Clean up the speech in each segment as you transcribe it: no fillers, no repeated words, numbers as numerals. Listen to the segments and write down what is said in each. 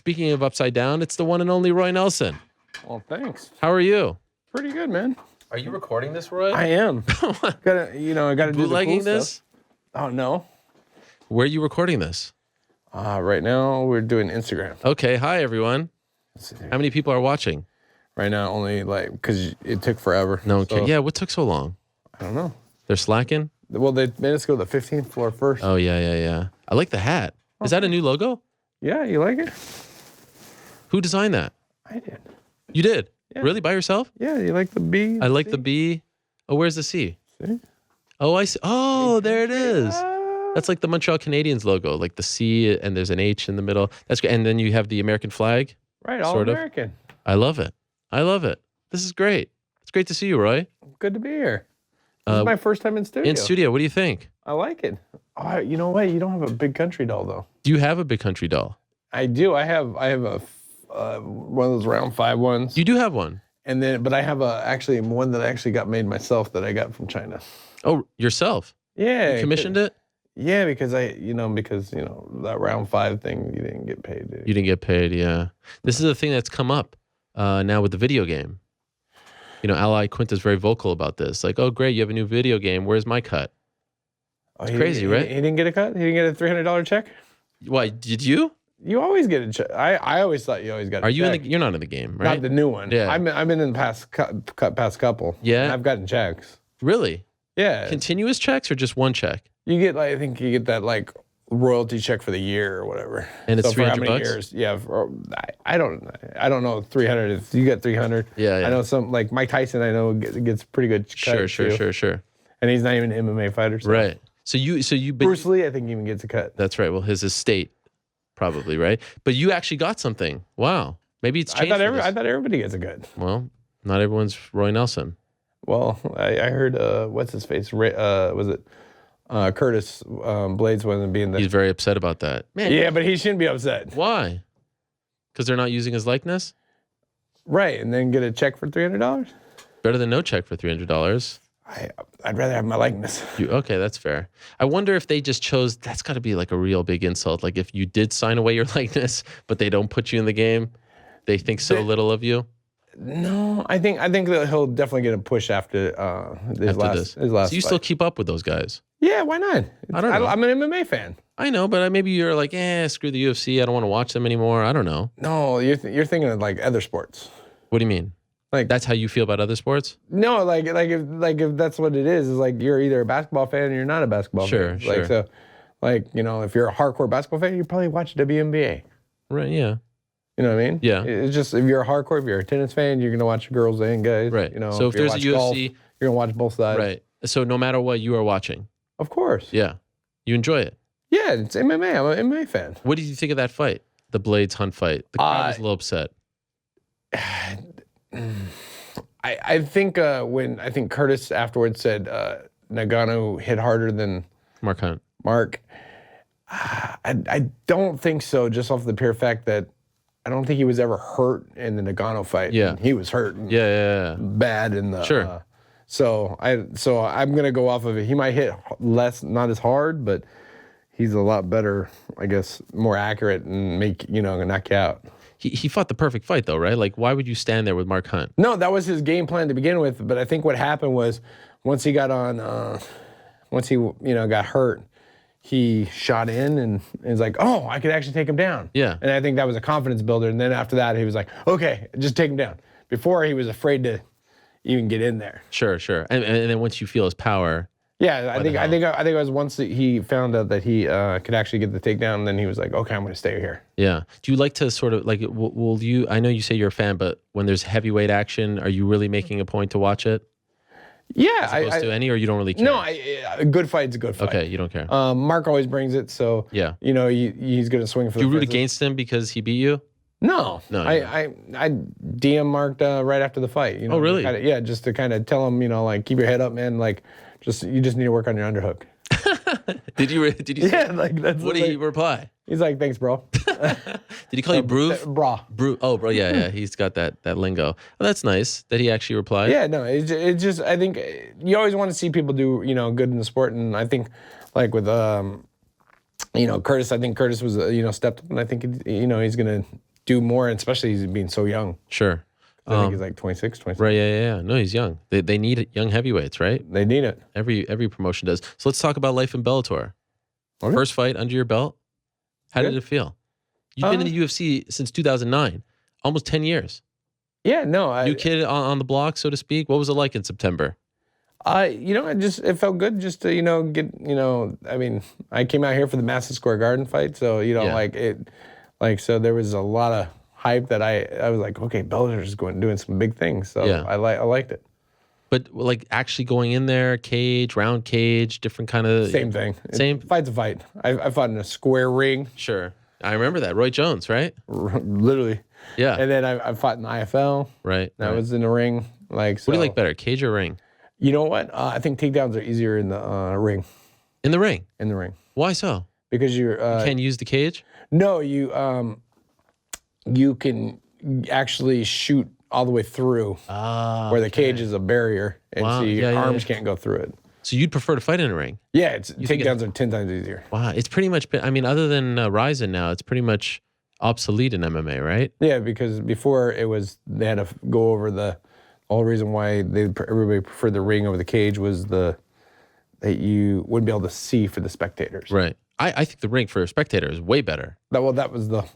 Speaking of upside down, it's the one and only Roy Nelson. Well, thanks. How are you? Pretty good, man. Are you recording this, Roy? I am. I gotta do the Bootlegging cool this? stuff. Oh no. Where are you recording this? Right now we're doing Instagram. Okay, hi everyone. How many people are watching? Right now, only because it took forever. No, okay. Yeah, what took so long? I don't know. They're slacking? Well, they made us go to the 15th floor first. Oh, yeah. I like the hat. Is that a new logo? Yeah, you like it? Who designed that? I did. You did? Yeah. Really? By yourself? Yeah, you like the B? I like the B. Oh, where's the C? See? Oh, I see. Oh, there it is. That's like the Montreal Canadiens logo, like the C and there's an H in the middle. That's good. And then you have the American flag. Right, all sort American. Of. I love it. This is great. It's great to see you, Roy. Good to be here. This is my first time in studio. In studio, what do you think? I like it. Oh, you know what? You don't have a big country doll, though. Do you have a big country doll? I do. I have a one of those round 5 ones. You do have one. But I have actually one that I actually got made myself that I got from China. Oh, yourself? Yeah. You commissioned it? Yeah, because that round 5 thing, you didn't get paid. You didn't get paid, yeah. This is a thing that's come up now with the video game. Ally Quinta's very vocal about this. Like, oh, great, you have a new video game. Where's my cut? It's crazy, right? He didn't get a cut? He didn't get a $300 check? Why, did you? You always get a check. I always thought you always got a check. Are you you're not in the game, right? Not the new one. Yeah. I've been in the past couple. Yeah? And I've gotten checks. Really? Yeah. Continuous checks or just one check? You get, I think you get that, royalty check for the year or whatever. And it's so for how $300 many years? Yeah. I don't know 300. If you get 300. Yeah. I know some, like Mike Tyson, I know gets pretty good cut. Sure. And he's not even an MMA fighter. So. Right. So you Bruce Lee, I think, even gets a cut. That's right. Well, his estate, probably, right? But you actually got something. Wow. Maybe it's changed. I thought everybody gets a cut. Well, not everyone's Roy Nelson. Well, I heard what's his face? Was it Curtis Blades wasn't being there? He's very upset about that. Man. Yeah, but he shouldn't be upset. Why? Because they're not using his likeness? Right, and then get a check for $300? Better than no check for $300. I'd rather have my likeness. Okay, that's fair. I wonder if they just chose, that's got to be like a real big insult. Like if you did sign away your likeness, but they don't put you in the game, they think so little of you. No, I think that he'll definitely get a push after his last So you fight. still keep up with those guys? Yeah, why not? I don't know. I'm an MMA fan. I know, but maybe you're like, screw the UFC. I don't want to watch them anymore. I don't know. No, you're thinking of other sports. What do you mean? Like that's how you feel about other sports? No, if that's what it is you're either a basketball fan or you're not a basketball fan. Sure. So, if you're a hardcore basketball fan, you probably watch WNBA. Right. Yeah. You know what I mean? Yeah. It's just if you're a hardcore, if you're a tennis fan, you're gonna watch girls and guys. Right. So if there's a UFC, golf, you're gonna watch both sides. Right. So no matter what, you are watching. Of course. Yeah. You enjoy it. Yeah, it's MMA. I'm an MMA fan. What did you think of that fight? The Blades Hunt fight. The crowd was a little upset. I think when Curtis afterwards said Nagano hit harder than Mark Hunt. I don't think so, just off the pure fact that I don't think he was ever hurt in the Nagano fight. Yeah. He was hurt. Yeah. Bad in the. Sure. So I'm gonna go off of it. He might hit less, not as hard, but he's a lot better, I guess, more accurate and knock you out. He fought the perfect fight though, right? Like why would you stand there with Mark Hunt? No, that was his game plan to begin with. But I think what happened was once he got hurt, he shot in and was like, oh, I could actually take him down. Yeah. And I think that was a confidence builder. And then after that, he was like, okay, just take him down. Before he was afraid to even get in there. Sure. And then once you feel his power. Yeah, I think it was once he found out that he could actually get the takedown, and then he was like, okay, I'm going to stay here. Yeah. Do you like to sort of like, will you, I know you say you're a fan, but when there's heavyweight action, are you really making a point to watch it? Yeah. As opposed to any, or you don't really care? No, a good fight's a good fight. Okay, you don't care. Mark always brings it, so yeah. He's going to swing for the Do you root against him because he beat you? No. I DM Mark right after the fight. Oh, really? Just to kind of tell him, keep your head up, man. You just need to work on your underhook. Did you say? Yeah, that's what did he reply? He's like, thanks, bro. Did he call you Bruv? Bra. Oh, bro, yeah. He's got that lingo. Well, that's nice that he actually replied. Yeah, no, it's just, I think you always want to see people do, good in the sport. And I think, with, Curtis, I think Curtis was, stepped up, and I think, he's going to do more, and especially he's being so young. Sure. I think he's like 26, 27. Right. Yeah. No, he's young. They need young heavyweights, right? They need it. Every promotion does. So let's talk about life in Bellator. Okay. First fight under your belt. How did it feel? You've been in the UFC since 2009, almost 10 years. Yeah, no. New kid on the block, so to speak. What was it like in September? It felt good just to, get, I mean, I came out here for the Madison Square Garden fight. So, so there was a lot of hype that I was like, okay, Bellator's doing some big things. So I liked it. But like actually going in there, cage, round cage, different kind of... Same thing. Same? Fight's a fight. I fought in a square ring. Sure. I remember that. Roy Jones, right? Literally. Yeah. And then I fought in the IFL. Right. That was in the ring. So, what do you like better, cage or ring? You know what? I think takedowns are easier in the ring. In the ring? In the ring. Why so? Because you can't use the cage? No, you can actually shoot all the way through where the cage is a barrier, and so your arms can't go through it. So you'd prefer to fight in a ring? Yeah, takedowns are 10 times easier. Wow, it's pretty much been, I mean, other than Ryzen now, it's pretty much obsolete in MMA, right? Yeah, because before they had to go over the whole reason why everybody preferred the ring over the cage was that you wouldn't be able to see for the spectators. Right. I think the ring for a spectator is way better. That was the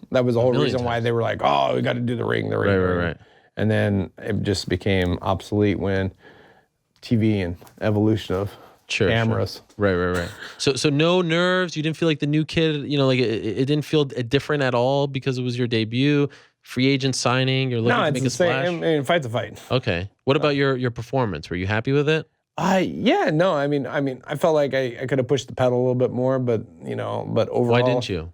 whole reason why they were like, oh, we got to do the ring. Right. And then it just became obsolete when TV and evolution of cameras. Sure. Right. So no nerves. You didn't feel like the new kid. Like it didn't feel different at all because it was your debut. Free agent signing. You're looking to make a splash. I mean, fight's a fight. Okay. What about your performance? Were you happy with it? Yeah. No. I mean, I felt like I could have pushed the pedal a little bit more, but overall. Why didn't you?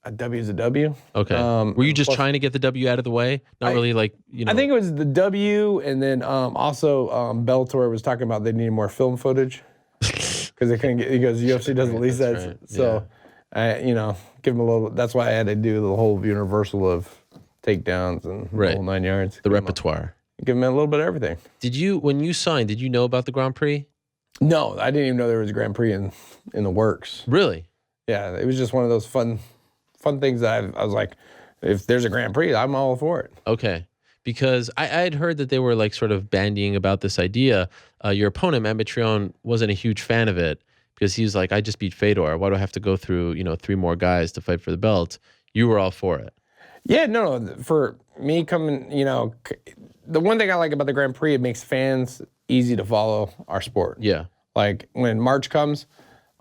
A W is a W. Okay. Were you just trying to get the W out of the way? Not really like, I think it was the W, and then also Bellator was talking about they needed more film footage because they couldn't get. He goes, UFC doesn't release that, right. so give them a little. That's why I had to do the whole universal of takedowns and the whole 9 yards. The repertoire. Give them a little bit of everything. When you signed, did you know about the Grand Prix? No, I didn't even know there was a Grand Prix in the works. Really? Yeah, it was just one of those fun things that I was like, if there's a Grand Prix, I'm all for it. Okay. Because I had heard that they were like sort of bandying about this idea. Your opponent, Matt Mitrione, wasn't a huge fan of it because he was like, I just beat Fedor. Why do I have to go through, 3 more guys to fight for the belt? You were all for it. Yeah, no, for me coming, the one thing I like about the Grand Prix, it makes fans easy to follow our sport. Yeah. Like when March comes,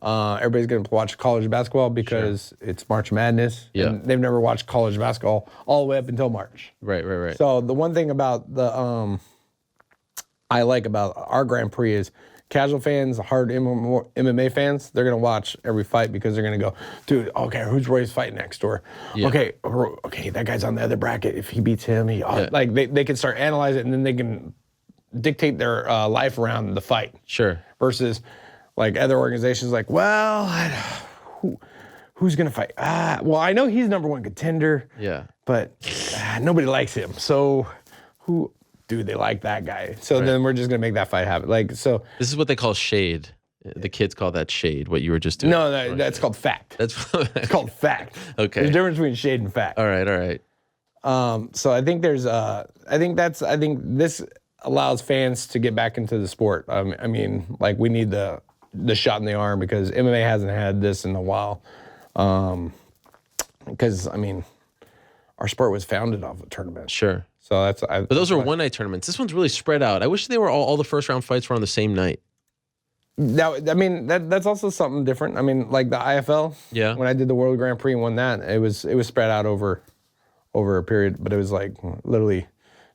everybody's going to watch college basketball because it's March Madness. Yeah. And they've never watched college basketball all the way up until March. Right. So the one thing about I like about our Grand Prix is casual fans, hard MMA fans, they're going to watch every fight because they're going to go, dude, okay, who's Roy's fight next? Or, okay, that guy's on the other bracket. If he beats him, like they can start analyzing it, and then they can dictate their life around the fight. Sure. Versus like other organizations like, well, who's going to fight? Well, I know he's #1 contender. Yeah. But nobody likes him. So who do they like that guy? So then we're just going to make that fight happen. Like, so. This is what they call shade. The kids call that shade, what you were just doing. No, that's called fact. It's called fact. Okay. There's a difference between shade and fact. All right. So I think I think this allows fans to get back into the sport. I mean, like we need the shot in the arm because MMA hasn't had this in a while. Because I mean, our sport was founded off of tournaments. Sure. So but those are one-night tournaments. This one's really spread out. I wish they were all the first-round fights were on the same night. Now, I mean, that's also something different. I mean, like the IFL. Yeah. When I did the World Grand Prix and won that, it was spread out over a period, but it was like literally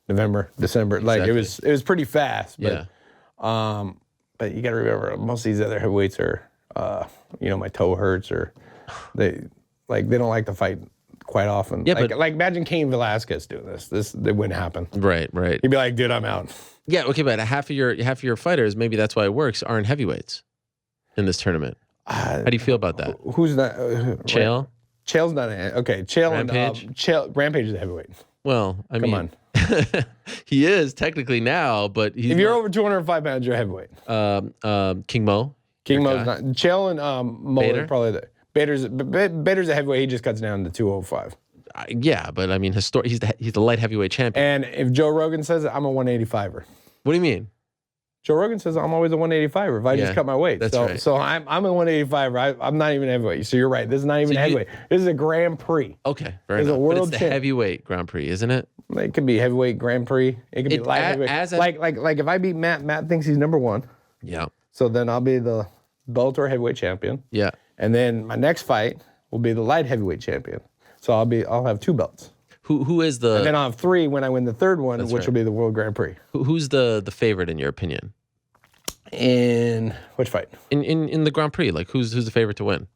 November, December. Like it was pretty fast. But, but you got to remember, most of these other heavyweights are, my toe hurts, or they don't like to fight quite often. Yeah, like imagine Cain Velasquez doing this. It wouldn't happen. Right. He'd be like, dude, I'm out. Yeah, okay, but half of your fighters, maybe that's why it works, aren't heavyweights in this tournament. How do you feel about that? Who's not? Chael? Chael's not okay. Chael Rampage? And Rampage is a heavyweight. Well, I mean, come on. He is technically now, but he's if you're over 205 pounds, you're a heavyweight. King Mo. King Mo's not. Chael and Mo Bader? are probably Bader's a heavyweight. He just cuts down to 205. Yeah, but I mean, he's the light heavyweight champion. And if Joe Rogan says it, I'm a 185er. What do you mean? Joe Rogan says I'm always a 185er if I just cut my weight. That's right. So I'm a 185er. I'm not even heavyweight. So you're right. This is not even heavyweight. This is a Grand Prix. Okay, fair enough. But it's the heavyweight Grand Prix, isn't it? It could be heavyweight Grand Prix. It could be light heavyweight. Like if I beat Matt thinks he's number one. Yeah. So then I'll be the Bellator heavyweight champion. Yeah. And then my next fight will be the light heavyweight champion. So I'll have 2 belts. Who is the? And then I'll have 3 when I win the third one, which will be the World Grand Prix. Who's the favorite in your opinion? In which fight? In the Grand Prix, like who's the favorite to win?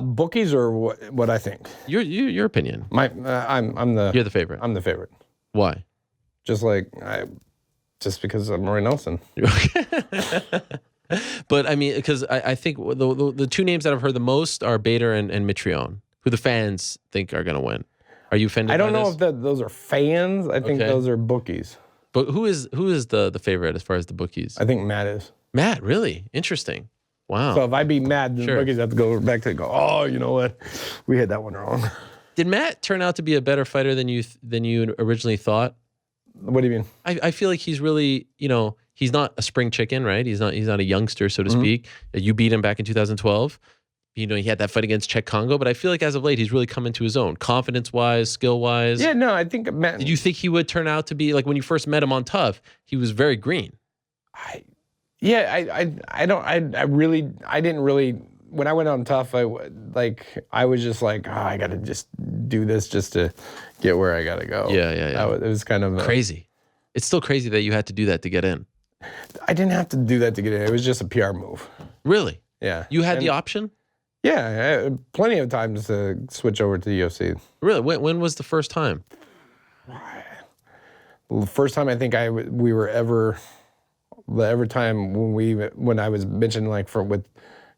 Bookies or what I think? Your opinion. You're the favorite. I'm the favorite. Why? Just because I'm Roy Nelson. But I mean, because I think the 2 names that I've heard the most are Bader and Mitrione, who the fans think are going to win. Are you offended? I don't know if those are fans. I think those are bookies. But who is the favorite as far as the bookies? I think Matt is. Matt, really? Interesting. Wow. So if I beat Matt, then the bookies have to go back to oh, you know what? We had that one wrong. Did Matt turn out to be a better fighter than you originally thought? What do you mean? I feel like he's really, he's not a spring chicken, right? He's not a youngster, so to speak. You beat him back in 2012. He had that fight against Czech Congo, but I feel like as of late, he's really come into his own, confidence-wise, skill-wise. Yeah, no, I think Matt... Did you think he would turn out to be, like when you first met him on Tough, he was very green? I didn't really... When I went on Tough, I was just like, I got to just do this just to get where I got to go. Yeah. It was kind of... crazy. It's still crazy that you had to do that to get in. I didn't have to do that to get in. It was just a PR move. Really? Yeah. You had the option? Yeah, I had plenty of times to switch over to the UFC. Really? When was the first time? The first time I think we were ever time when I was mentioning with a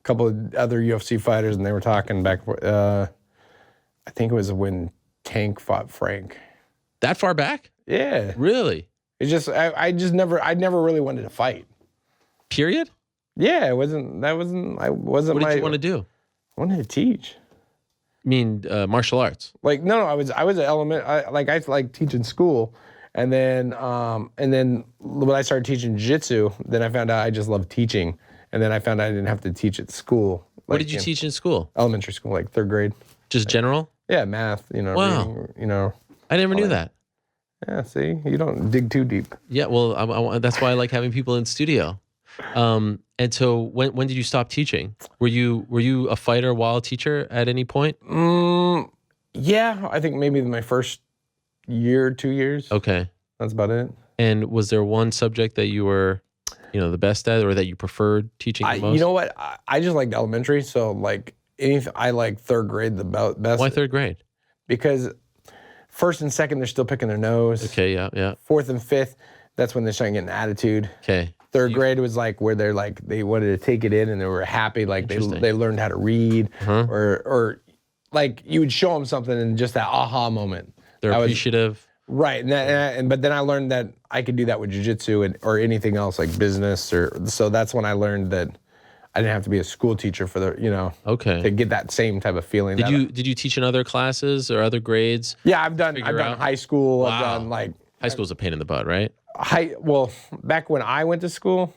couple of other UFC fighters and they were talking back. I think it was when Tank fought Frank. That far back? Yeah. Really? It's just I never really wanted to fight. Period? Yeah, What did you want to do? I wanted to teach. You mean martial arts? No, I was an element. I like teaching school, and then when I started teaching jiu-jitsu, then I found out I just loved teaching, and then I found out I didn't have to teach at school. What did you teach in school? Elementary school, like 3rd grade. Just general? Yeah, math. Wow. Reading, I never knew that. Yeah, see, you don't dig too deep. Yeah, well, that's why I like having people in studio. And so when did you stop teaching? Were you a fighter while a teacher at any point? Yeah, I think maybe my first year, 2 years. Okay. That's about it. And was there one subject that you were, the best at or that you preferred teaching the most? You know what? I just liked elementary, so I like 3rd grade the best. Why 3rd grade? Because 1st and 2nd, they're still picking their nose. Okay, yeah. 4th and 5th, that's when they're starting getting attitude. Okay. 3rd grade was where they wanted to take it in and they were happy, they learned how to read, or you would show them something and just that aha moment. They're appreciative. Right, but then I learned that I could do that with jiu-jitsu or anything else like business, so that's when I learned that I didn't have to be a school teacher for to get that same type of feeling. Did you teach in other classes or other grades? Yeah, I've done high school. Wow. I've done high school's a pain in the butt, right? Back when I went to school,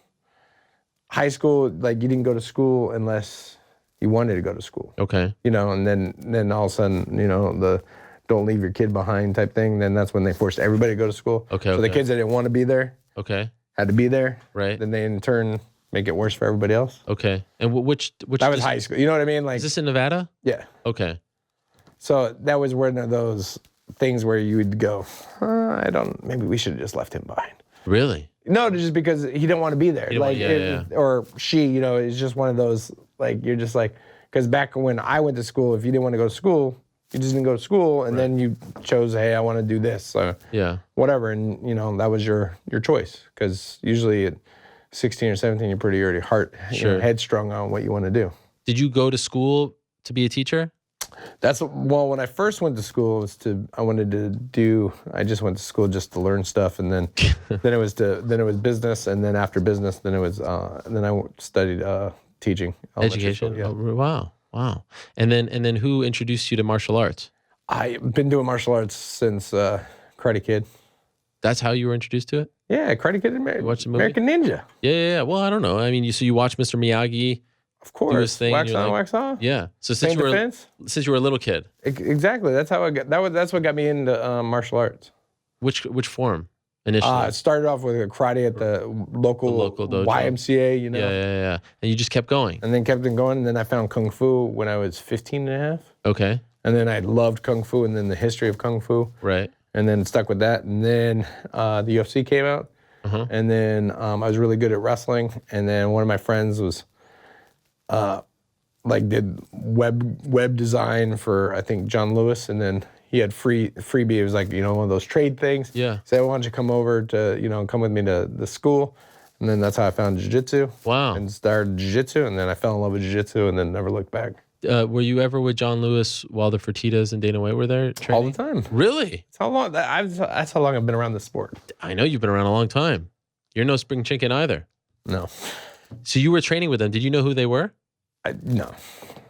high school, you didn't go to school unless you wanted to go to school. Okay. And then all of a sudden, the don't leave your kid behind type thing, then that's when they forced everybody to go to school. Okay. So the kids that didn't want to be there had to be there. Right. Then they in turn make it worse for everybody else. Okay. And which that was high school. You know what I mean? Is this in Nevada? Yeah. Okay. So that was one of those things where you would go, maybe we should have just left him behind. Really? No, just because he didn't want to be there. Or she, it's just one of those, you're just because back when I went to school, if you didn't want to go to school, you just didn't go to school, and then you chose, hey, I want to do this. So whatever, and that was your choice. Because usually at 16 or 17, you're pretty already headstrong on what you want to do. Did you go to school to be a teacher? When I first went to school, I just went to school just to learn stuff, and then then it was business, and then after business, then I studied teaching. Education. School, yeah. Oh, wow. And then who introduced you to martial arts? I've been doing martial arts since Karate Kid. That's how you were introduced to it? Yeah, Karate Kid, American Ninja. Yeah. Well, I don't know. I mean, you watch Mr. Miyagi. Of course, do his thing, wax on, wax off. Yeah. So since you were a little kid, exactly. That's how I got. That's what got me into martial arts. Which form initially? It started off with karate at the local dojo. YMCA. You know. Yeah. And you just kept going. And then kept on going. And then I found Kung Fu when I was 15 and a half. Okay. And then I loved Kung Fu, and then the history of Kung Fu. Right. And then stuck with that. And then the UFC came out. And then I was really good at wrestling. And then one of my friends was. Did web design for I think John Lewis, and then he had freebie. It was like one of those trade things. Yeah. Said, why don't you come over to come with me to the school, and then that's how I found jiu-jitsu. Wow. And started jiu-jitsu, and then I fell in love with jiu-jitsu, and then never looked back. Were you ever with John Lewis while the Fertittas and Dana White were there training? All the time. Really? That's how long. That's how long I've been around the sport. I know you've been around a long time. You're no spring chicken either. No. So you were training with them. Did you know who they were? No.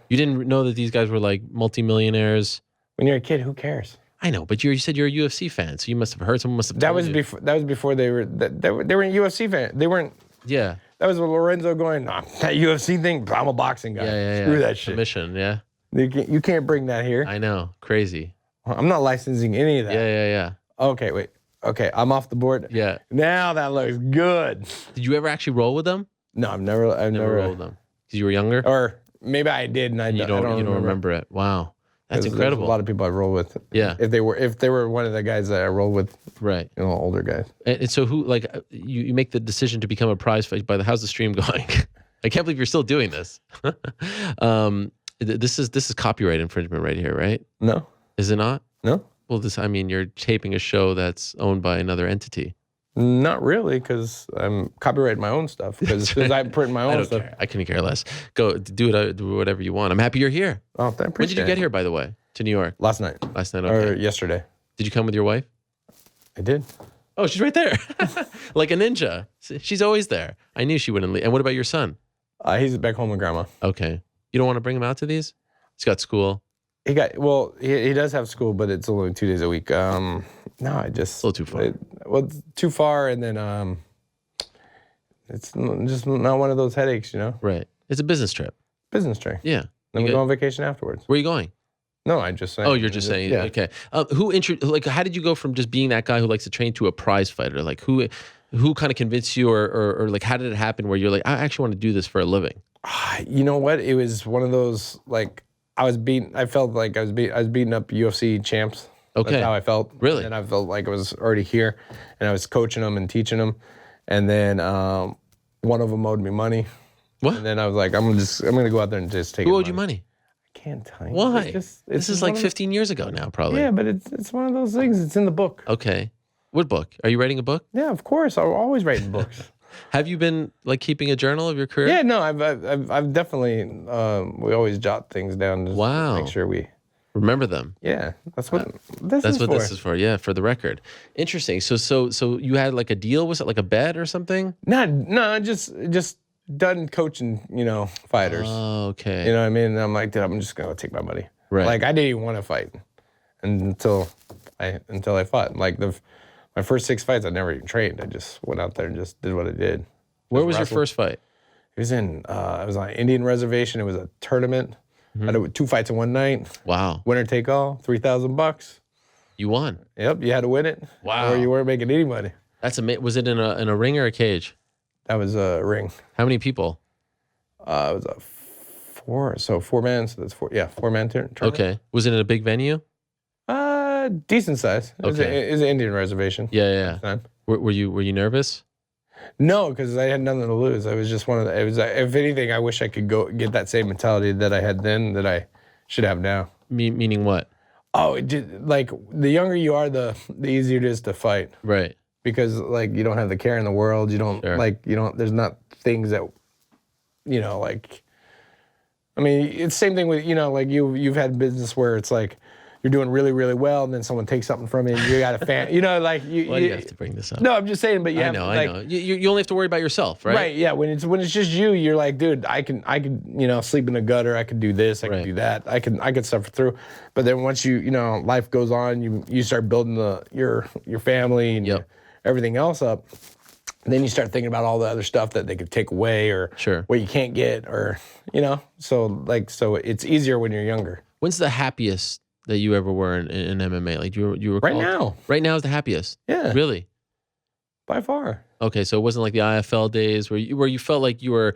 You didn't know that these guys were like multimillionaires? When you're a kid, who cares? I know, but you said you're a UFC fan, so you must have heard. Someone must have told you. That was before they were UFC fans. They weren't. Yeah. That was Lorenzo going, nah, that UFC thing, I'm a boxing guy. Yeah. Screw that shit. Commission, yeah. You can't bring that here. I know. Crazy. I'm not licensing any of that. Yeah. Okay, wait. Okay, I'm off the board. Yeah. Now that looks good. Did you ever actually roll with them? No, I've never rolled with them. Because you were younger? Or maybe I did and you don't remember it. Wow. That's incredible. There's a lot of people I roll with. Yeah. If they were one of the guys that I roll with. Right. Older guys. And so who you make the decision to become a prize fight how's the stream going? I can't believe you're still doing this. This is copyright infringement right here, right? No. Is it not? No. Well, you're taping a show that's owned by another entity. Not really, because I'm copyrighting my own stuff. Because as soon as I print my own stuff. I couldn't care less. Go do whatever you want. I'm happy you're here. Oh, I appreciate it. When did you get here, by the way, to New York? Last night. Okay. Or yesterday. Did you come with your wife? I did. Oh, she's right there. Like a ninja. She's always there. I knew she wouldn't leave. And what about your son? He's back home with grandma. Okay. You don't want to bring him out to these? He's got school. He does have school, but it's only 2 days a week. No, I just... A little too far. It's too far, and then it's just not one of those headaches, Right. It's a business trip. Business trip. Yeah. Then we go on vacation afterwards. Where are you going? No, I just saying. Oh, you're just saying. Yeah. Okay. How did you go from just being that guy who likes to train to a prize fighter? Like who kind of convinced you, or like how did it happen where you're like, I actually want to do this for a living? You know what? It was one of those I felt like I was beating up UFC champs. Okay. That's how I felt. Really? And I felt like I was already here, and I was coaching them and teaching them, and then one of them owed me money. What? And then I was like, I'm gonna go out there and just take. Who owed you money? I can't tell you. Why? This is like 15 years ago now, probably. Yeah, but it's one of those things. It's in the book. Okay. What book? Are you writing a book? Yeah, of course. I'm always writing books. Have you been keeping a journal of your career? Yeah, no, I've definitely. We always jot things down. To make sure we remember them. Yeah, that's what this is for. Yeah, for the record. Interesting. So you had like a deal? Was it like a bet or something? No, just done coaching. Fighters. Oh, okay. You know what I mean? And I'm like, dude, I'm just gonna take my money. Right. Like I didn't even want to fight until I fought. Like my first 6 fights, I never even trained. I just went out there and just did what I did. Where was your first fight? It was on an Indian reservation. It was a tournament. Mm-hmm. I did 2 fights in one night. Wow. Winner take all, $3,000. You won. Yep, you had to win it. Wow. Or you weren't making any money. That's amazing. Was it in a ring or a cage? That was a ring. How many people? It was a 4. So 4 man. So that's 4. Yeah, 4-man tournament. Okay. Was it in a big venue? Decent size. It was an Indian reservation. Yeah. Were you nervous? No, because I had nothing to lose. I was just one of the. It was. If anything, I wish I could go get that same mentality that I had then that I should have now. Meaning what? Oh, like the younger you are, the easier it is to fight. Right. Because like you don't have the care in the world. You don't There's not things that, like. I mean, it's the same thing with like you've had business where it's like, you're doing really, really well, and then someone takes something from you, and you got a fan. You know, like you. Why do you have to bring this up? No, I'm just saying. But I know. You only have to worry about yourself, right? Right. Yeah. When it's just you, you're like, dude, I can sleep in the gutter. I could do this. I can do that. I could suffer through. But then once life goes on, you start building your family and everything else up. And then you start thinking about all the other stuff that they could take away or what you can't get or, so it's easier when you're younger. When's the happiest that you ever were in MMA? Like you were right now. Right now is the happiest. Yeah. Really? By far. Okay, so it wasn't like the IFL days where you felt like you were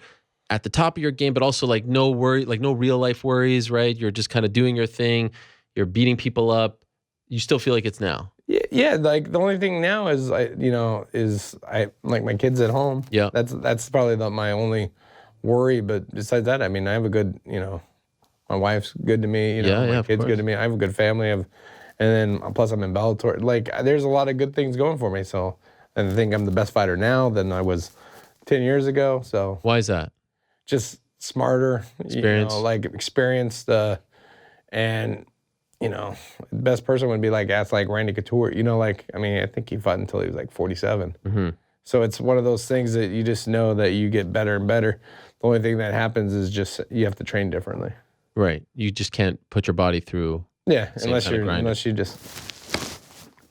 at the top of your game, but also like no worry, like no real life worries, right? You're just kind of doing your thing. You're beating people up. You still feel like it's now. Yeah. Like the only thing now is I like my kids at home. Yeah. That's probably my only worry. But besides that, I mean, I have a good, my wife's good to me. My kid's good to me. I have a good family. And then plus I'm in Bellator. Like there's a lot of good things going for me. So, and I think I'm the best fighter now than I was 10 years ago. So why is that? Just smarter, experienced, and the best person would be ask Randy Couture. I think he fought until he was 47. Mm-hmm. So it's one of those things that you just know that you get better and better. The only thing that happens is just you have to train differently. Right. You just can't put your body through. Yeah, unless you just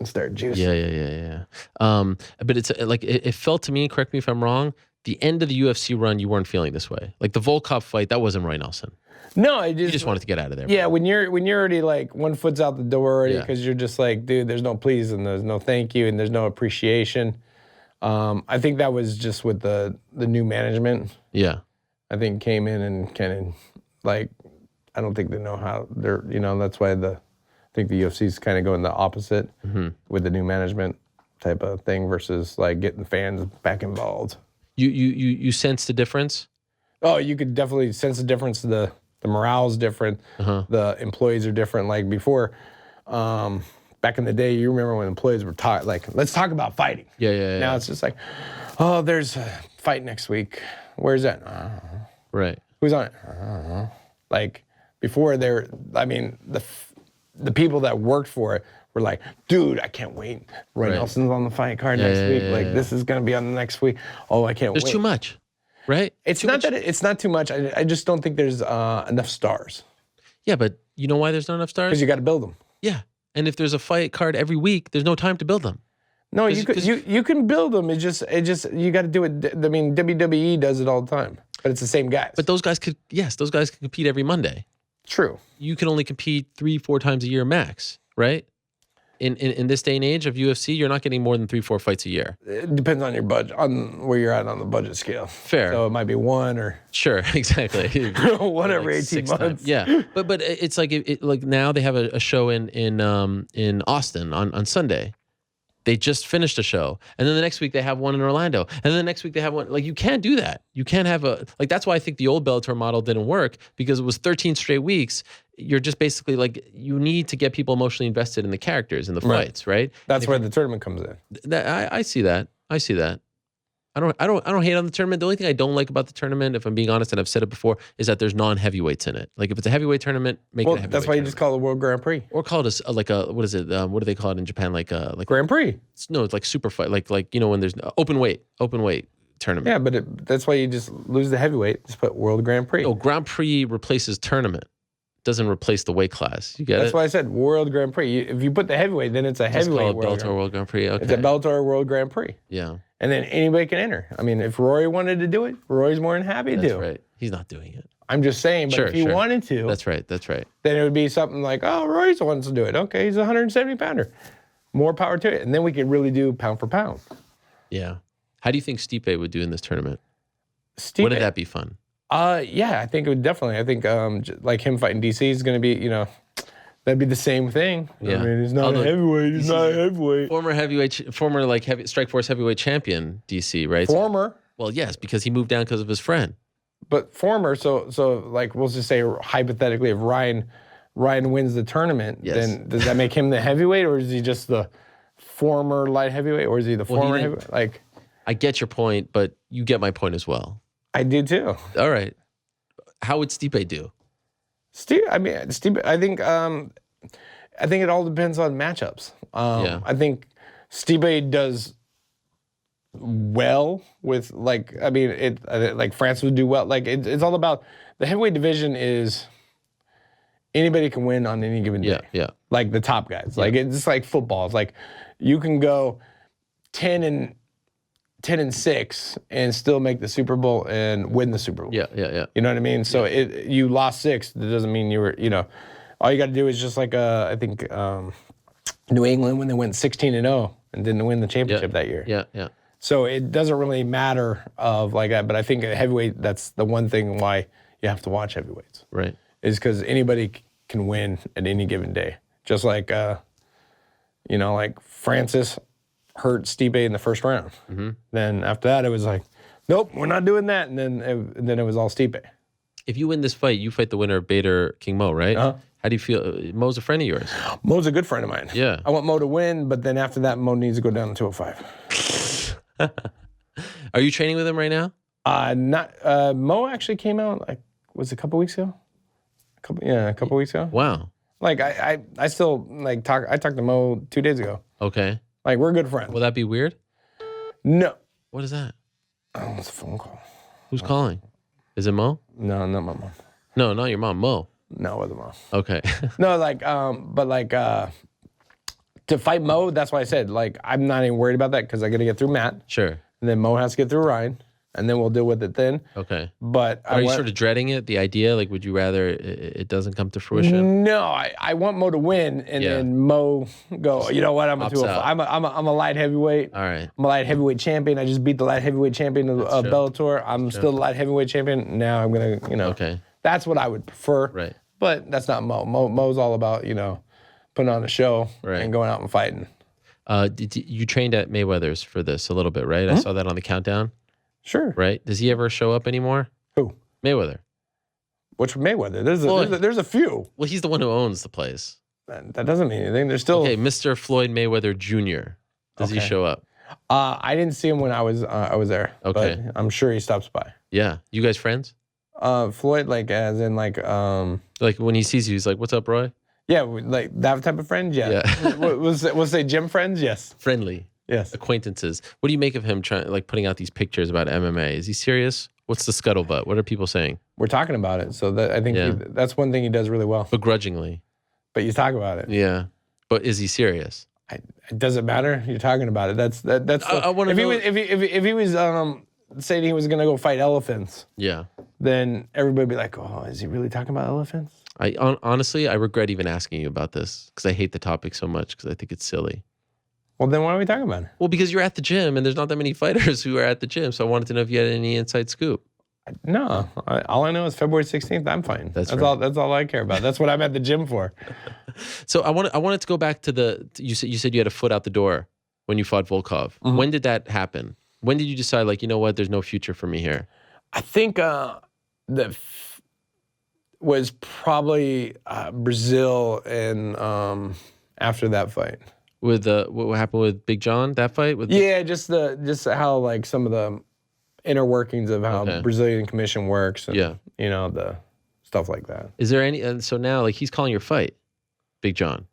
start juicing. Yeah. But it's it felt to me, correct me if I'm wrong, the end of the UFC run, you weren't feeling this way. Like the Volkov fight, that wasn't Roy Nelson. No, you just wanted to get out of there. Yeah, when you're already one foot's out the door already because you're just dude, there's no please and there's no thank you and there's no appreciation. I think that was just with the new management. Yeah. I think came in and kind of I don't think they know how they're, that's why I think the UFC's kind of going the opposite with the new management type of thing versus getting fans back involved. You sense the difference? Oh, you could definitely sense the difference. The morale's different. The employees are different. Like before, back in the day, you remember when employees were let's talk about fighting. Yeah. Now it's just oh, there's a fight next week. Where's that? Right. Who's on it? Before the people that worked for it were like, dude, I can't wait. Roy Nelson's on the fight card next week. This is going to be on the next week. Oh, I can't wait. There's too much, right? It's not it's not too much. I just don't think there's enough stars. Yeah, but you know why there's not enough stars? Because you got to build them. Yeah, and if there's a fight card every week, there's no time to build them. No, you can build them. It just you got to do it. I mean, WWE does it all the time, but it's the same guys. But those guys could compete every Monday. True. You can only compete 3-4 times a year max, right? In this day and age of UFC, you're not getting more than 3-4 fights a year. It depends on your budget, on where you're at on the budget scale. Fair. So it might be one or sure, exactly. one every 18 months. Times. Yeah, but it's like now they have a show in Austin on Sunday. They just finished a show, and then the next week they have one in Orlando, and then the next week they have one. You can't do that. You can't have that's why I think the old Bellator model didn't work, because it was 13 straight weeks. You're just basically you need to get people emotionally invested in the characters in the fights, right? That's where the tournament comes in. I see that. I don't hate on the tournament. The only thing I don't like about the tournament, if I'm being honest, and I've said it before, is that there's non-heavyweights in it. If it's a heavyweight tournament, make it a heavyweight. That's why you just call it the World Grand Prix, or call it what is it? What do they call it in Japan? Like Grand Prix. No, it's like super fight. When there's open weight tournament. Yeah, but that's why you just lose the heavyweight. Just put World Grand Prix. Oh, Grand Prix replaces tournament. Doesn't replace the weight class. You get That's why I said World Grand Prix. If you put the heavyweight, then it's a heavyweight World Grand Prix. Okay. It's a Bellator World Grand Prix. Yeah. And then anybody can enter. I mean, if Rory wanted to do it, Rory's more than happy to. That's right. He's not doing it. I'm just saying, but if he wanted to. That's right. Then it would be something like, oh, Rory's wants to do it. Okay, he's a 170-pounder. More power to it. And then we could really do pound for pound. Yeah. How do you think Stipe would do in this tournament? Wouldn't that be fun? Yeah, I think it would definitely. I think him fighting DC is going to be, that'd be the same thing. Yeah. I mean, he's not a heavyweight. He's not a heavyweight. Former Strikeforce heavyweight champion, DC, right? Former. Well, yes, because he moved down because of his friend. But former, so we'll just say hypothetically, if Ryan wins the tournament, then does that make him the heavyweight, or is he just the former light heavyweight, or is he the former heavyweight? I get your point, but you get my point as well. I do too. All right. How would Stipe do? Stipe, I think I think it all depends on matchups. I think Stipe does well with like France would do well. Like it's all about the heavyweight division is anybody can win on any given day. Yeah. Like the top guys. Yeah. Like it's just like football. It's like you can go 10-6 and still make the Super Bowl and win the Super Bowl. Yeah. You know what I mean? So you lost 6. That doesn't mean you were. All you got to do is just like I think New England when they went 16-0 and didn't win the championship that year. Yeah. So it doesn't really matter of like that, but I think a heavyweight, that's the one thing why you have to watch heavyweights. Right. Is because anybody can win at any given day. Just like, like Francis hurt Stipe in the first round. Mm-hmm. Then after that, it was like, nope, we're not doing that. And then it was all Stipe. If you win this fight, you fight the winner of Bader King Mo, right? Uh-huh. How do you feel? Mo's a friend of yours. Mo's a good friend of mine. Yeah. I want Mo to win, but then after that, Mo needs to go down to 205. Are you training with him right now? Mo actually came out, like, was it a couple weeks ago? A couple weeks ago. Wow. Like, I still, like, I talked to Mo 2 days ago. Okay. Like, we're good friends. Will that be weird? No. What is that? Oh, it's a phone call. Who's calling? Is it Mo? No, not my mom. No, not your mom. Mo. No, it wasn't Mo. Okay. No, to fight Mo, that's why I said, like, I'm not even worried about that because I got to get through Matt. Sure. And then Mo has to get through Ryan, and then we'll deal with it then. Okay. But are you sort of dreading it, the idea? Like, would you rather it doesn't come to fruition? No, I want Mo to win, and then Mo go, you know what, I'm a 205. I'm a light heavyweight. All right. I'm a light heavyweight champion. I just beat the light heavyweight champion of Bellator. I'm still the light heavyweight champion. Now I'm going to, Okay. That's what I would prefer. Right. But that's not Mo. Mo's all about, putting on a show and going out and fighting. You trained at Mayweather's for this a little bit, right? Mm-hmm. I saw that on the countdown. Sure. Right? Does he ever show up anymore? Who? Mayweather. Which Mayweather? There's a few. Well, he's the one who owns the place. That doesn't mean anything. There's still... Okay, Mr. Floyd Mayweather Jr. Does he show up? I didn't see him when I was there. Okay. But I'm sure he stops by. Yeah. You guys friends? Floyd, like, as in, like... like, when he sees you, he's like, what's up, Roy? Yeah, like, that type of friend? Yeah. We'll say gym friends? Yes. Friendly. Yes. Acquaintances. What do you make of him putting out these pictures about MMA? Is he serious? What's the scuttlebutt? What are people saying? We're talking about it. So I think that's one thing he does really well. Begrudgingly. But you talk about it. Yeah. But is he serious? It doesn't matter. You're talking about it. That's. I want to know. If he was saying he was gonna go fight elephants. Yeah. Then everybody would be like, oh, is he really talking about elephants? Honestly, I regret even asking you about this because I hate the topic so much because I think it's silly. Well, then why are we talking about it? Well, because you're at the gym and there's not that many fighters who are at the gym. So I wanted to know if you had any inside scoop. No, all I know is February 16th. I'm fine. That's right. That's all I care about. That's what I'm at the gym for. So I wanted to go back to you said you had a foot out the door when you fought Volkov. Mm-hmm. When did that happen? When did you decide, like, you know what, there's no future for me here? I think that was probably Brazil and after that fight. With what happened with Big John, that fight? Just how, like, some of the inner workings of how Brazilian commission works and, the stuff like that. Is there any, so now, like, he's calling your fight, Big John.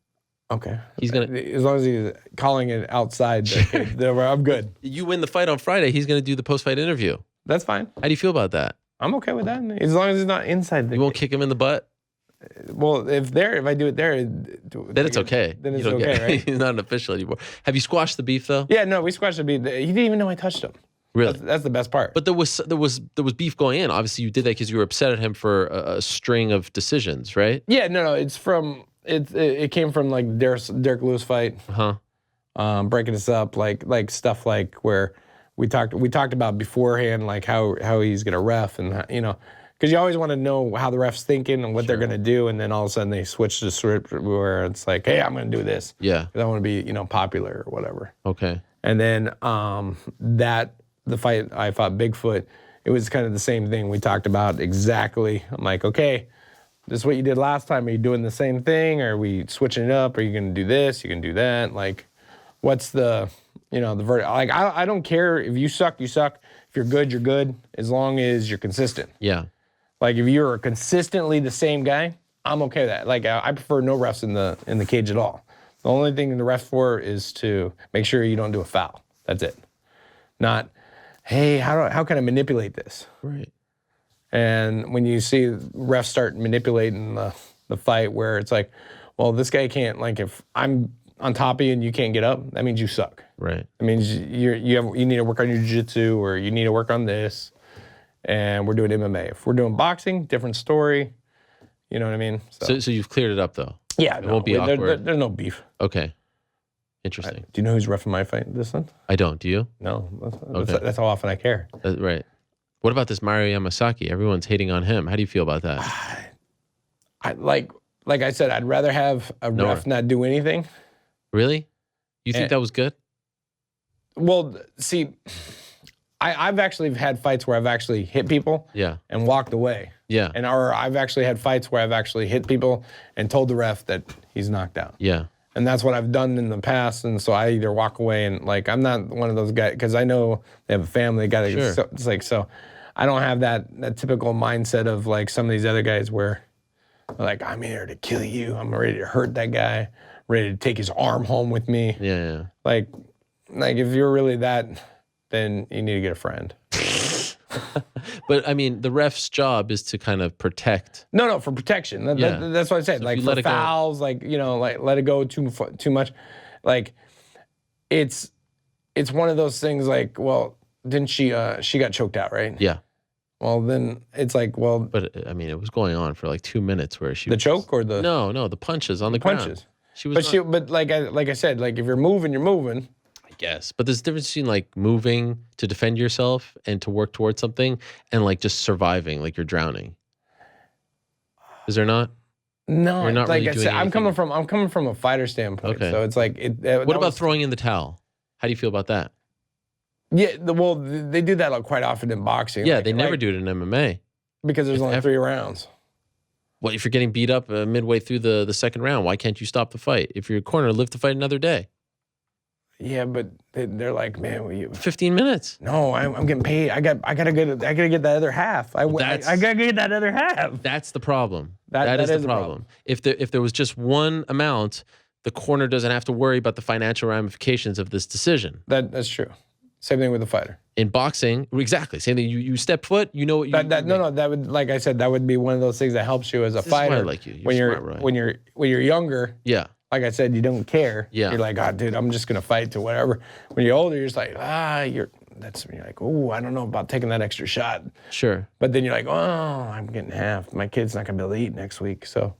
Okay. He's going to, as long as he's calling it outside, I'm good. You win the fight on Friday, he's going to do the post-fight interview. That's fine. How do you feel about that? I'm okay with that. As long as he's not inside You won't kick him in the butt? Well, if I do it there, then it's okay. Then it's okay, right? He's not an official anymore. Have you squashed the beef though? Yeah, no, we squashed the beef. He didn't even know I touched him. Really? That's the best part. But there was beef going in. Obviously, you did that because you were upset at him for a string of decisions, right? Yeah, no, it came from, like, Derek Lewis fight. Breaking us up, like stuff like where we talked about beforehand, like how he's gonna ref and because you always want to know how the ref's thinking and what they're gonna do, and then all of a sudden they switch the script where it's like, hey, I'm gonna do this. Yeah. Because I want to be popular or whatever. Okay. And then the fight I fought Bigfoot, it was kind of the same thing. We talked about exactly. I'm like, okay, this is what you did last time. Are you doing the same thing? Or are we switching it up? Are you gonna do this? You can do that? Like, what's the the verdict? Like, I don't care if you suck, you suck. If you're good, you're good. As long as you're consistent. Yeah. Like, if you're consistently the same guy, I'm okay with that. Like I prefer no refs in the cage at all. The only thing the ref's for is to make sure you don't do a foul. That's it. Not, hey, how can I manipulate this? Right. And when you see refs start manipulating the fight where it's like, well, this guy can't, like, if I'm on top of you and you can't get up, that means you suck. Right. That means you need to work on your jiu-jitsu, or you need to work on this. And we're doing MMA. If we're doing boxing, different story. You know what I mean? So you've cleared it up, though? Yeah. It won't be awkward? There's no beef. Okay. Interesting. Do you know who's reffing my fight this one? I don't. Do you? No. That's how often I care. Right. What about this Mario Yamasaki? Everyone's hating on him. How do you feel about that? Like I said, I'd rather have a ref not do anything. Really? You think that was good? Well, see, I've actually had fights where I've actually hit people and walked away. Yeah. Or I've actually had fights where I've actually hit people and told the ref that he's knocked out. Yeah. And that's what I've done in the past. And so I either walk away and, like, I'm not one of those guys, because I know they have a family. It's like, so I don't have that typical mindset of, like, some of these other guys where, like, I'm here to kill you. I'm ready to hurt that guy. Ready to take his arm home with me. Yeah. Like if you're really that, then you need to get a friend. But I mean, the ref's job is to kind of protect. No, for protection. That's what I said. So like for fouls, like, you know, like let it go too much. Like it's one of those things. Like, well, didn't she got choked out, right? Yeah. Well, then it's like, well, but I mean, it was going on for like 2 minutes where she choke or the no the punches on the ground. Punches. But like I said, like if you're moving, you're moving. I guess, but there's a difference between like moving to defend yourself and to work towards something, and like just surviving, like you're drowning. Is there not? No, you're not like really I said, I'm coming from a fighter standpoint. Okay. So it's like what about throwing in the towel? How do you feel about that? Yeah, well, they do that quite often in boxing. Yeah, they never do it in MMA because there's only 3 rounds. Well, if you're getting beat up midway through the second round, why can't you stop the fight? If you're a corner, live to fight another day. Yeah, but they're like, man, 15 minutes. No, I'm getting paid. I gotta get that other half. I gotta get that other half. That's the problem. That is the problem. If there was just one amount, the corner doesn't have to worry about the financial ramifications of this decision. That's true. Same thing with the fighter. In boxing, exactly. Same thing. You step foot, you know what you. That would, like I said, that would be one of those things that helps you as a fighter. Is why I like you. When you're younger. Yeah. Like I said, you don't care. Yeah. You're like, oh, dude, I'm just gonna fight to whatever. When you're older, you're just like, you're like, oh, I don't know about taking that extra shot. Sure. But then you're like, oh, I'm getting half. My kid's not gonna be able to eat next week. So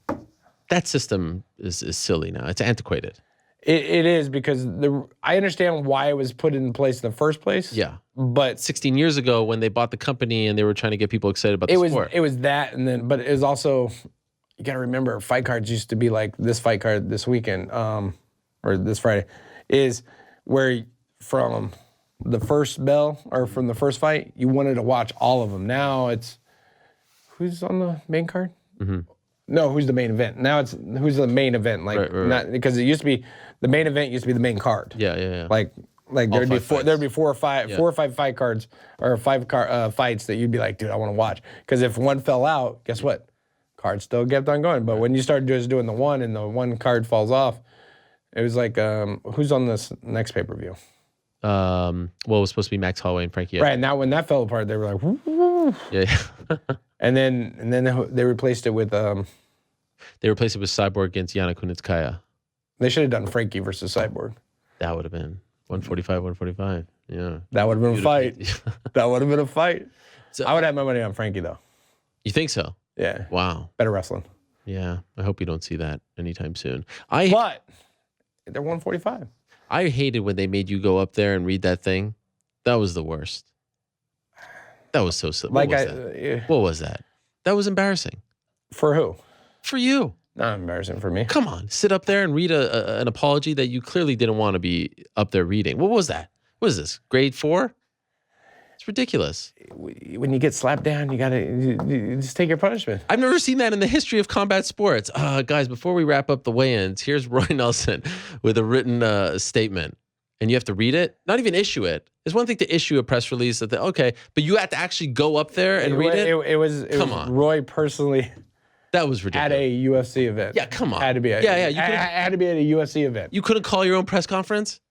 that system is silly now. It's antiquated. It is, because I understand why it was put in place in the first place. Yeah. But 16 years ago, when they bought the company and they were trying to get people excited about the sport. It was that, and then, but it was also, you got to remember, fight cards used to be like this fight card this weekend, or this Friday, is where from the first bell or from the first fight, you wanted to watch all of them. Now it's who's on the main card? Mm-hmm. No, who's the main event? Now it's who's the main event? Like right. Not because it used to be the main event used to be the main card. Yeah. Like there'd be 4 or 5 fight cards or 5 fights that you'd be like, dude, I want to watch. Because if one fell out, guess what? Card still kept on going. But when you started just doing the one and the one card falls off, it was like, who's on this next pay-per-view? Well, it was supposed to be Max Holloway and Frankie. Right. Now when that fell apart, they were like, woo. Yeah. and then they replaced it with Cyborg against Yana Kunitskaya. They should have done Frankie versus Cyborg. That would have been 145. Yeah. That would have been a fight. That would have been a fight. So, I would have my money on Frankie, though. You think so? Yeah. Wow. Better wrestling. Yeah. I hope you don't see that anytime soon. But they're 145. I hated when they made you go up there and read that thing. That was the worst. That was so silly. What was that? That was embarrassing. For who? For you. Not embarrassing for me. Come on, sit up there and read an apology that you clearly didn't want to be up there reading. What was that? What is this, grade 4? It's ridiculous. When you get slapped down, you just take your punishment. I've never seen that in the history of combat sports. Guys, before we wrap up the weigh-ins, here's Roy Nelson with a written statement. And you have to read it, not even issue it. It's one thing to issue a press release but you have to actually go up there and read it? It was Roy personally That was ridiculous. At a UFC event. Yeah, come on. Had to be at, yeah. had to be at a UFC event. You couldn't call your own press conference?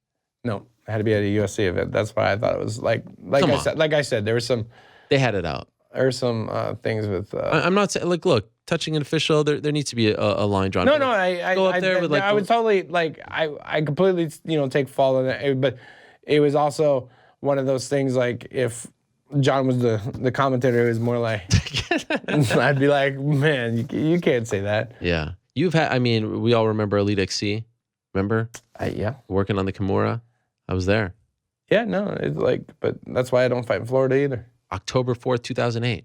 No, it had to be at a UFC event. That's why I thought it was like I said, there was some. They had it out. There were some things with. I'm not saying like, look, touching an official. There needs to be a line drawn. No, I go up there with like. I was totally like I completely take fault in it, but it was also one of those things like if John was the commentator, it was more like I'd be like, man, you can't say that. Yeah, you've had. I mean, we all remember Elite XC. Remember? Yeah. Working on the Kimura, I was there. Yeah, no, it's like, but that's why I don't fight in Florida either. October 4th, 2008.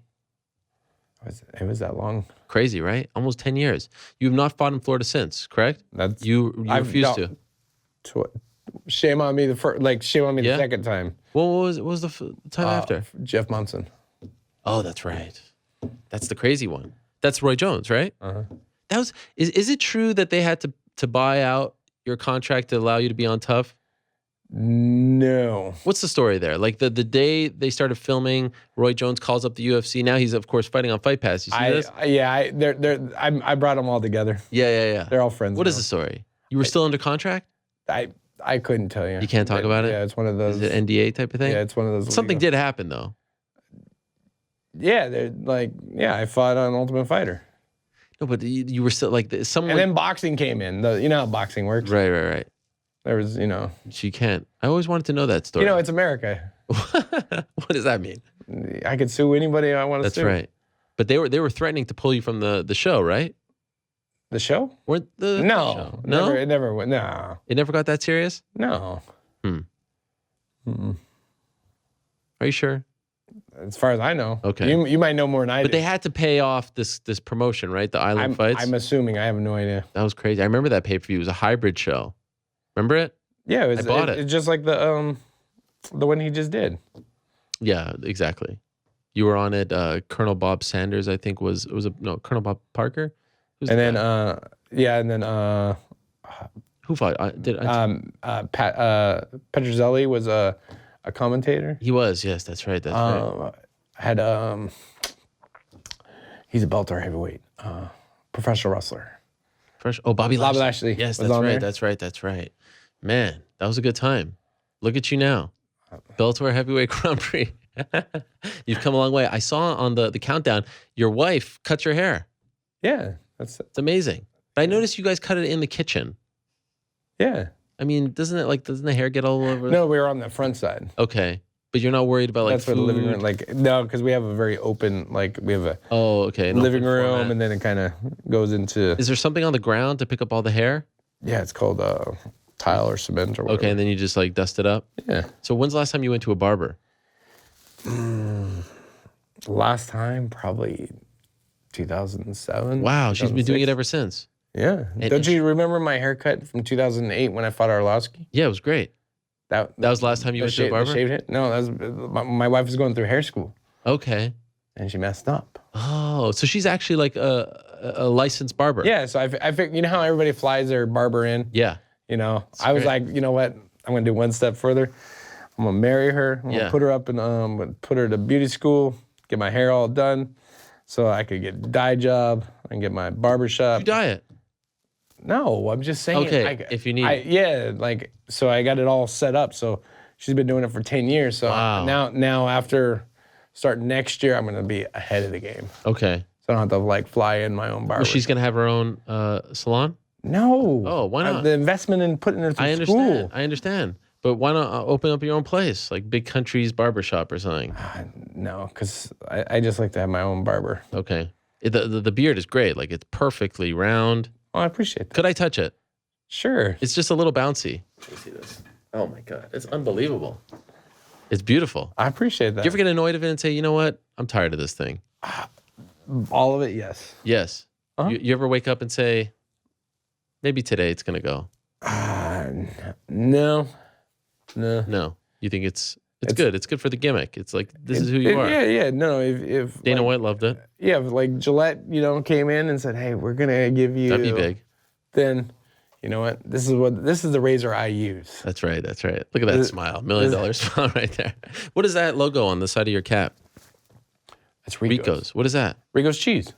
It was that long. Crazy, right? Almost 10 years. You have not fought in Florida since, correct? You refused to. Shame on me shame on me the second time. What was the time after? Jeff Munson. Oh, that's right. That's the crazy one. That's Roy Jones, right? Uh-huh. That was. Is it true that they had to buy out your contract to allow you to be on Tough? No. What's the story there? Like the day they started filming, Roy Jones calls up the UFC. Now he's of course fighting on Fight Pass. You see this? Yeah, I brought them all together. Yeah. They're all friends. What is the story? You were still under contract? I couldn't tell you. You can't talk about it? Yeah, it's one of those. Is it NDA type of thing? Yeah, it's one of those. Something did happen though. Yeah, they're like, I fought on Ultimate Fighter. No, but you were still like someone. And then boxing came in. You know how boxing works. Right. There was, She can't. I always wanted to know that story. It's America. What does that mean? I could sue anybody I want to sue. That's right. But they were threatening to pull you from the show, right? The show? Weren't the No. show? No? It never went. No. It never got that serious? No. Are you sure? As far as I know. Okay. You might know more than I do. But they had to pay off this promotion, right? The Island Fights? I'm assuming. I have no idea. That was crazy. I remember that pay-per-view. It was a hybrid show. Remember it? Yeah, I bought it. It's just like the one he just did. Yeah, exactly. You were on it. Colonel Bob Sanders, I think, Colonel Bob Parker. Who's and then who fought? Petrozelli was a commentator. He was, yes, that's right. That's right. He's a Bellator heavyweight, professional wrestler. Bobby Lashley. Lashley. Yes, that's right. That's right. Man, that was a good time. Look at you now. Bellator Heavyweight Grand Prix. You've come a long way. I saw on the countdown, your wife cut your hair. Yeah. It's amazing. But I noticed you guys cut it in the kitchen. Yeah. I mean, doesn't the hair get all over? No, we were on the front side. Okay. But you're not worried about that's food? That's where the living room, no, because we have a very open, we have a living room format. And then it kind of goes into. Is there something on the ground to pick up all the hair? Yeah, it's called tile or cement or whatever. Okay, and then you just dust it up? Yeah. So when's the last time you went to a barber? Last time, probably 2007. Wow, she's been doing it ever since. Yeah. Don't you remember my haircut from 2008 when I fought Arlovsky? Yeah, it was great. That was the last time you went to a barber? The shaved head? No, that was my wife was going through hair school. Okay. And she messed up. Oh, so she's actually like a licensed barber. Yeah, so I figured, you know how everybody flies their barber in? Yeah. I was like, you know what? I'm going to do one step further. I'm going to marry her. I'm going to put her up and put her to beauty school, get my hair all done so I could get a dye job and get my barber shop. You dye it? No, I'm just saying. Okay, if you need so I got it all set up. So she's been doing it for 10 years. So now after starting next year, I'm going to be ahead of the game. Okay. So I don't have to fly in my own barber. Well, she's going to have her own salon? No. Oh, why not? The investment in putting her through school. I understand. But why not open up your own place, like Big Country's Barbershop or something? No, because I just like to have my own barber. Okay. The beard is great. Like, it's perfectly round. Oh, I appreciate that. Could I touch it? Sure. It's just a little bouncy. Let me see this. Oh, my God. It's unbelievable. It's beautiful. I appreciate that. Do you ever get annoyed of it and say, you know what? I'm tired of this thing? All of it, yes. Yes. Uh-huh. You ever wake up and say, maybe today it's going to go? No. No. You think it's good. It's good for the gimmick. It's like, this is who you are. Yeah. No, if Dana White loved it. Yeah, if Gillette, came in and said, hey, we're going to give you. That'd be big. Then, you know what? This is the razor I use. That's right. Look at that smile. $1 million smile right there. What is that logo on the side of your cap? That's Rico's. What is that? Rico's cheese.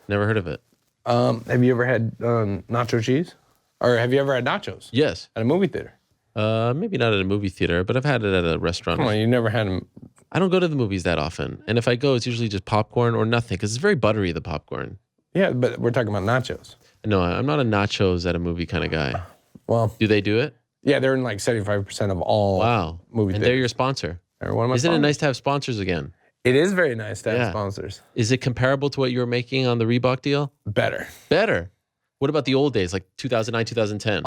Never heard of it. Have you ever had nacho cheese? Or have you ever had nachos? Yes. At a movie theater? Maybe not at a movie theater, but I've had it at a restaurant. Come on, you never had them. I don't go to the movies that often. And if I go, it's usually just popcorn or nothing because it's very buttery, the popcorn. Yeah, but we're talking about nachos. No, I'm not a nachos at a movie kind of guy. Well. Do they do it? Yeah, they're in like 75% of all movie theaters. And they're your sponsor. Isn't it nice to have sponsors again? It is very nice to have sponsors. Is it comparable to what you were making on the Reebok deal? Better. Better. What about the old days, like 2009, 2010?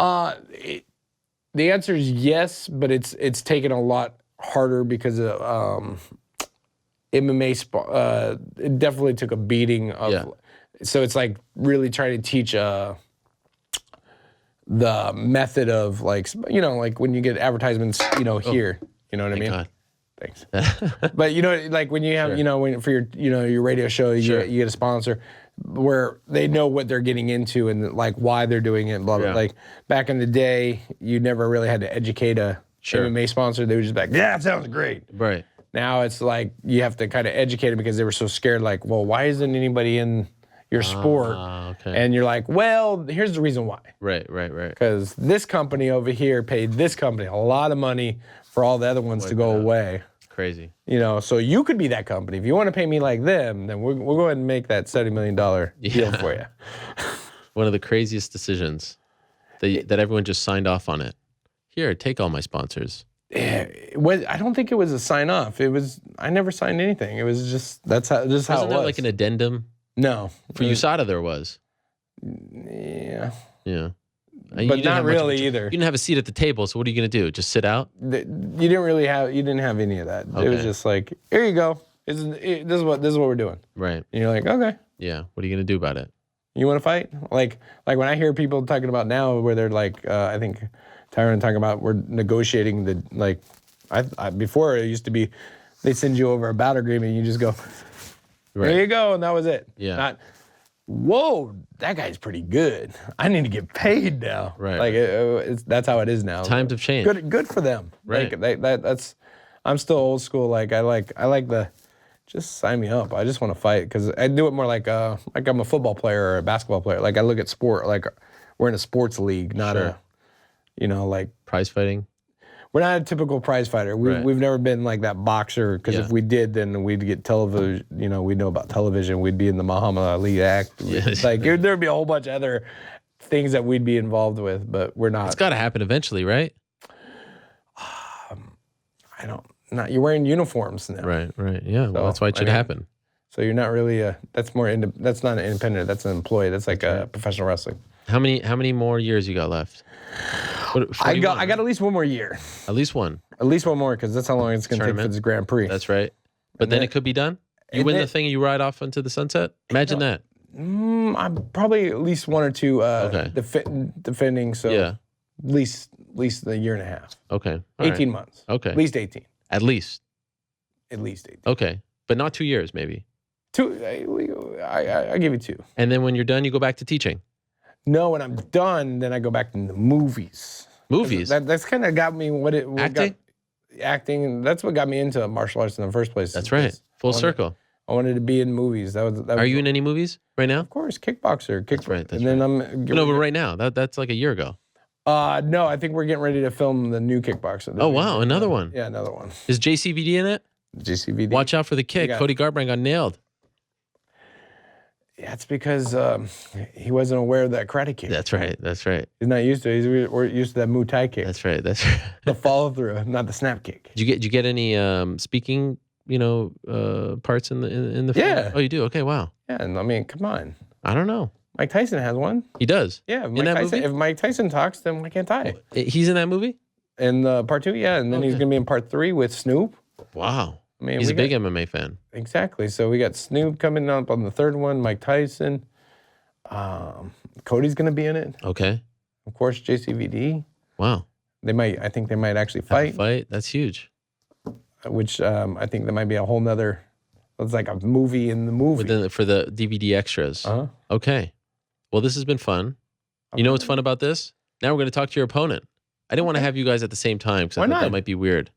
The answer is yes, but it's taken a lot harder because of MMA. It definitely took a beating. So it's like really trying to teach the method of like when you get advertisements, here. You know what I mean? God. Thanks. But like when you have, when for your radio show, you get a sponsor where they know what they're getting into and like why they're doing it. Blah blah. Like back in the day, you never really had to educate a MMA sponsor. They would just be like, yeah, it sounds great. Right. Now it's like you have to kind of educate them because they were so scared. Like, well, why isn't anybody in your sport? And you're like, well, here's the reason why. Right. Because this company over here paid this company a lot of money for all the other ones to go away. Crazy. So you could be that company. If you want to pay me like them, then we'll go ahead and make that $70 million deal for you. One of the craziest decisions that everyone just signed off on it. Here, take all my sponsors. Yeah, I don't think it was a sign off. I never signed anything. It was just how it was. Wasn't there like an addendum? No. For USADA there was. Yeah. Yeah. But not really either. You didn't have a seat at the table, so what are you going to do? Just sit out? You didn't have any of that. Okay. It was just like, here you go. This is what we're doing. Right. And you're like, okay. Yeah. What are you going to do about it? You want to fight? Like when I hear people talking about now where they're like, I think Tyron talking about we're negotiating before it used to be they send you over a battle agreement and you just go, there you go, and that was it. Yeah. Not, whoa, that guy's pretty good. I need to get paid now. Right. Like that's how it is now. Times have changed. Good for them. Right. Like, that's. I'm still old school. Like I like the, just sign me up. I just want to fight because I do it more like I'm a football player or a basketball player. Like I look at sport like we're in a sports league, not like prize fighting. We're not a typical prize fighter. We've never been like that boxer because if we did, then we'd get television. We'd know about television. We'd be in the Muhammad Ali Act. Like there'd be a whole bunch of other things that we'd be involved with, but we're not. It's got to happen eventually, right? You're wearing uniforms now. Right. Yeah. So, well, that's why it should happen. So you're not really that's not an independent. That's an employee. That's like a professional wrestling. How many more years you got left? I got at least one more year. At least one. At least one more because that's how long it's going to take for this Grand Prix. That's right. But then it could be done. You win the thing and you ride off into the sunset. Imagine that. I'm probably at least one or two defending. So at least a year and a half. Okay. 18 months. Okay. At least 18. At least 18. Okay, but not 2 years, maybe. 2. I give you 2. And then when you're done, you go back to teaching. No, when I'm done, then I go back to the movies. Movies. That's kind of got me acting. Acting, and that's what got me into martial arts in the first place. That's right. Full circle. I wanted to be in movies. Are you in any movies right now? Of course, kickboxer. That's right. Then I'm. No, but right now, that's like a year ago. No, I think we're getting ready to film the new kickboxer. Oh wow, another one. Yeah, another one. Is JCVD in it? JCVD. Watch out for the kick. Cody Garbrandt got nailed. Yeah, it's because he wasn't aware of that karate kick. That's right. He's not used to it. We're used to that Muay Thai kick. That's right. The follow through, not the snap kick. Did you get any speaking, parts in the film? Yeah. Oh, you do? Okay, wow. Yeah, and I mean, come on. I don't know. Mike Tyson has one. He does? Yeah. Movie? If Mike Tyson talks, then why can't I? He's in that movie? In part 2, yeah. And then he's going to be in part 3 with Snoop. Wow. I mean, he's a big MMA fan. Exactly. So we got Snoop coming up on the 3rd one, Mike Tyson. Cody's going to be in it. Okay. Of course, JCVD. Wow. I think they might actually fight. That's huge. Which I think there might be a whole nother, it's like a movie in the movie. For the DVD extras. Uh-huh. Okay. Well, this has been fun. You know what's fun about this? Now we're going to talk to your opponent. I didn't want to have you guys at the same time because I thought that might be weird.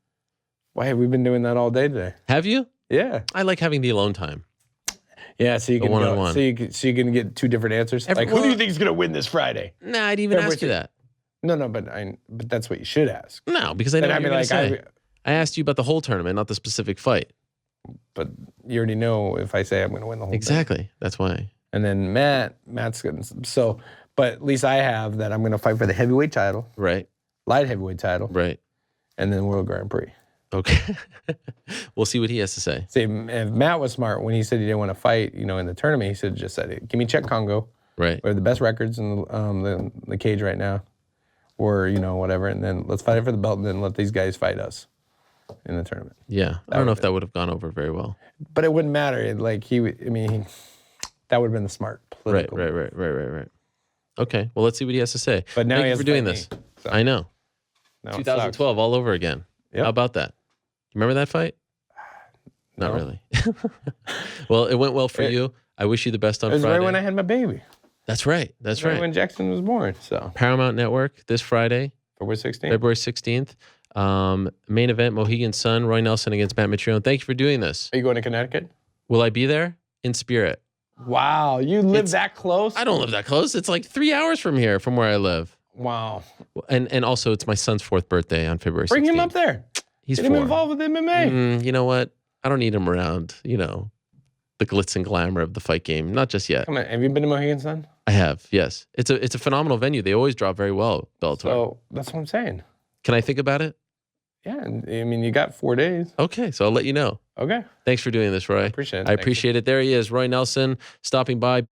Why have we been doing that all day today? Have you? Yeah. I like having the alone time. Yeah, so you can one-on-one. So you can get two different answers. Like, who do you think is gonna win this Friday? Nah, I'd even ask you that. No, but that's what you should ask. No, because I know what you're gonna say. I asked you about the whole tournament, not the specific fight. But you already know if I say I'm gonna win the whole thing. Exactly. That's why. And then Matt's good. So, but at least I have that I'm gonna fight for the heavyweight title, right? Light heavyweight title, right? And then World Grand Prix. Okay. We'll see what he has to say. See, if Matt was smart when he said he didn't want to fight, in the tournament, he should have just said it. Give me Czech Congo. Right. We have the best records in the cage right now, or whatever, and then let's fight it for the belt, and then let these guys fight us in the tournament. Yeah, I don't know if that would have gone over very well. But it wouldn't matter. Like that would have been the smart political. Right. Okay, well, let's see what he has to say. But now Thank you for doing this. So. I know. No, 2012 all over again. Yep. How about that? Remember that fight? No. Not really. Well, it went well for you. I wish you the best on Friday. It was right when I had my baby. That's right. That's right. When Jackson was born. So Paramount Network this Friday. February 16th. Main event, Mohegan Sun, Roy Nelson against Matt Mitrione. Thank you for doing this. Are you going to Connecticut? Will I be there? In spirit. Wow. You live that close? I don't live that close. It's like 3 hours from here, from where I live. Wow. And also, it's my son's 4th birthday on February 16th. Bring him up there. He's Get 4. him involved with MMA. You know what? I don't need him around, the glitz and glamour of the fight game. Not just yet. Come on. Have you been to Mohegan Sun? I have, yes. It's a phenomenal venue. They always draw very well, Bellator. So that's what I'm saying. Can I think about it? Yeah. I mean, you got 4 days. Okay, so I'll let you know. Okay. Thanks for doing this, Roy. I appreciate it. I appreciate it. There he is, Roy Nelson, stopping by.